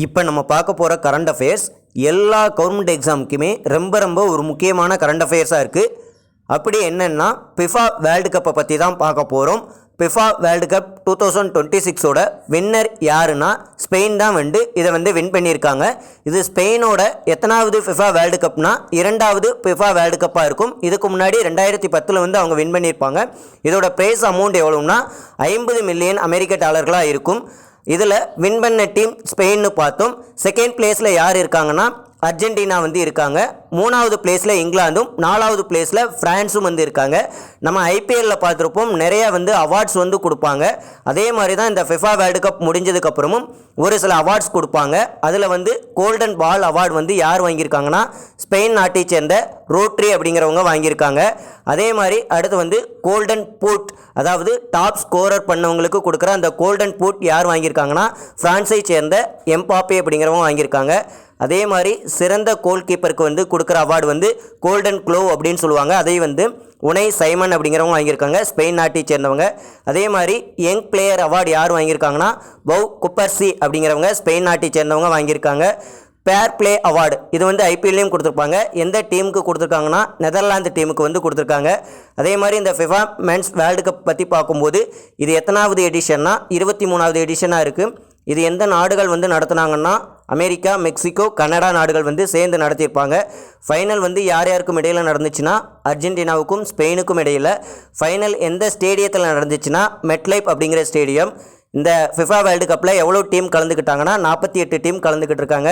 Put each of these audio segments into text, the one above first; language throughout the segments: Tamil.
இப்போ நம்ம பார்க்க போகிற கரண்ட் அஃபேர்ஸ் எல்லா கவர்மெண்ட் எக்ஸாமுக்குமே ரொம்ப ஒரு முக்கியமான கரண்ட் அஃபேர்ஸாக இருக்குது. அப்படி என்னென்னா ஃபிஃபா வேர்ல்டு கப்பை பற்றி தான் பார்க்க போகிறோம். ஃபிஃபா வேர்ல்டு கப் 2026ஓட வின்னர் யாருன்னா ஸ்பெயின் தான் இதை வின் பண்ணியிருக்காங்க. இது ஸ்பெயினோட எத்தனாவது ஃபிஃபா வேர்ல்டு கப்னா இரண்டாவது ஃபிஃபா வேர்ல்டு கப்பாக இருக்கும். இதுக்கு முன்னாடி 2010 அவங்க வின் பண்ணியிருப்பாங்க. இதோட ப்ரைஸ் அமௌண்ட் எவ்வளோன்னா $50 மில்லியன் அமெரிக்க டாலர்களாக இருக்கும். இதில் வின் பண்ண டீம் ஸ்பெயின்னு பார்த்தோம். செகண்ட் பிளேஸில் யார் இருக்காங்கன்னா அர்ஜென்டினா இருக்காங்க. மூணாவது பிளேஸில் இங்கிலாந்தும், நாலாவது பிளேஸில் ஃப்ரான்ஸும் இருக்காங்க. நம்ம ஐபிஎல்லில் பார்த்துருப்போம், நிறைய அவார்ட்ஸ் கொடுப்பாங்க. அதே மாதிரி தான் இந்த ஃபிஃபா வேர்ல்டு கப் முடிஞ்சதுக்கப்புறமும் ஒரு சில அவார்ட்ஸ் கொடுப்பாங்க. அதில் கோல்டன் பால் அவார்டு யார் வாங்கியிருக்காங்கன்னா ஸ்பெயின் நாட்டை சேர்ந்த ரோட்ரி அப்படிங்கிறவங்க வாங்கியிருக்காங்க. அதே மாதிரி அடுத்து கோல்டன் பூட், அதாவது டாப் ஸ்கோரர் பண்ணவங்களுக்கு கொடுக்குற அந்த கோல்டன் பூட் யார் வாங்கியிருக்காங்கன்னா ஃப்ரான்ஸை சேர்ந்த எம்பாப்பே அப்படிங்கிறவங்க வாங்கியிருக்காங்க. அதே மாதிரி சிறந்த கோல் கீப்பருக்கு கொடுக்குற அவார்டு கோல்டன் க்ளோவ் அப்படின்னு சொல்லுவாங்க. அதை உனை சைமன் அப்படிங்கிறவங்க வாங்கியிருக்காங்க, ஸ்பெயின் நாட்டை சேர்ந்தவங்க. அதே மாதிரி யங் பிளேயர் அவார்டு யார் வாங்கியிருக்காங்கன்னா பவ் குப்பர்சி அப்படிங்கிறவங்க ஸ்பெயின் நாட்டை சேர்ந்தவங்க வாங்கியிருக்காங்க. பேர் பிளே அவார்டு இது ஐபிஎல்லையும் கொடுத்துருப்பாங்க. எந்த டீமுக்கு கொடுத்துருக்காங்கன்னா நெதர்லாந்து டீமுக்கு கொடுத்துருக்காங்க. அதே மாதிரி இந்த ஃபிஃபா மென்ஸ் வேர்ல்டு கப் பற்றி பார்க்கும்போது இது எத்தனாவது எடிஷன்னா 23வது எடிஷனாக இருக்குது. இது எந்த நாடுகள் நடத்துனாங்கன்னா அமெரிக்கா, மெக்சிகோ, கனடா நாடுகள் சேர்ந்து நடத்தியிருப்பாங்க. ஃபைனல் யார் யாருக்கும் இடையில் நடந்துச்சுன்னா அர்ஜென்டினாவுக்கும் ஸ்பெயினுக்கும் இடையில். ஃபைனல் எந்த ஸ்டேடியத்தில் நடந்துச்சுன்னா மெட்லைஃப் அப்படிங்கிற ஸ்டேடியம். இந்த ஃபிஃபா வேர்ல்டு கப்பில் எவ்வளோ டீம் கலந்துக்கிட்டாங்கன்னா 48 டீம் கலந்துக்கிட்டு இருக்காங்க.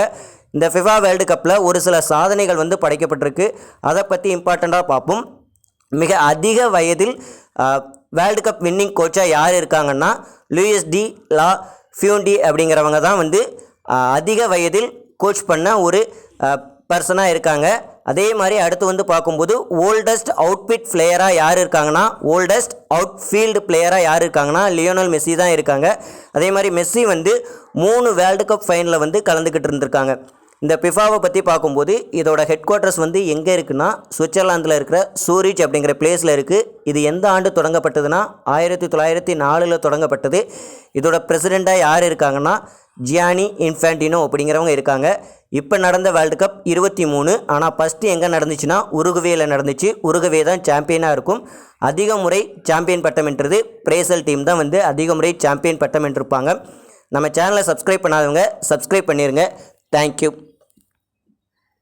இந்த ஃபிஃபா வேர்ல்டு கப்பில் ஒரு சில சாதனைகள் படைக்கப்பட்டிருக்கு. அதை பற்றி இம்பார்ட்டண்ட்டாக பார்ப்போம். மிக அதிக வயதில் வேர்ல்டு கப் வின்னிங் கோச்சாக யார் இருக்காங்கன்னா லூயிஸ் டி லா ஃபியூண்டி அப்படிங்கிறவங்க தான் அதிக வயதில் கோச் பண்ண ஒரு பர்சனாக இருக்காங்க. அதே மாதிரி அடுத்து பார்க்கும்போது ஓல்டஸ்ட் அவுட்ஃபீல்ட் பிளேயராக யார் இருக்காங்கன்னா ஓல்டஸ்ட் அவுட்ஃபீல்டு பிளேயராக யார் இருக்காங்கன்னா லியோனல் மெஸ்ஸி தான் இருக்காங்க. அதே மாதிரி மெஸ்ஸி 3 வேர்ல்டு கப் ஃபைனலில் கலந்துக்கிட்டு இருந்திருக்காங்க. இந்த ஃபிஃபாவை பற்றி பார்க்கும்போது இதோட ஹெட் குவார்ட்டர்ஸ் எங்கே இருக்குன்னா சுவிட்சர்லாந்தில் இருக்கிற சூரிச் அப்படிங்கிற பிளேஸில் இருக்குது. இது எந்த ஆண்டு தொடங்கப்பட்டதுன்னா 1904 தொடங்கப்பட்டது. இதோட பிரசிடெண்ட்டாக யார் இருக்காங்கன்னா ஜியானி இன்ஃபான்டினோ அப்படிங்கிறவங்க இருக்காங்க. இப்போ நடந்த வேர்ல்டு கப் 23, ஆனால் ஃபஸ்ட்டு எங்கே நடந்துச்சுன்னா உருகுவேயில் நடந்துச்சு. உருகுவே தான் சாம்பியனாக இருக்கும். அதிக முறை சாம்பியன் பட்டம் வென்றது பிரேசில் டீம் தான் அதிக முறை சாம்பியன் பட்டம் வென்றிருப்பாங்க. நம்ம சேனலை சப்ஸ்கிரைப் பண்ணாதவங்க சப்ஸ்கிரைப் பண்ணிடுங்க. தேங்க்யூ.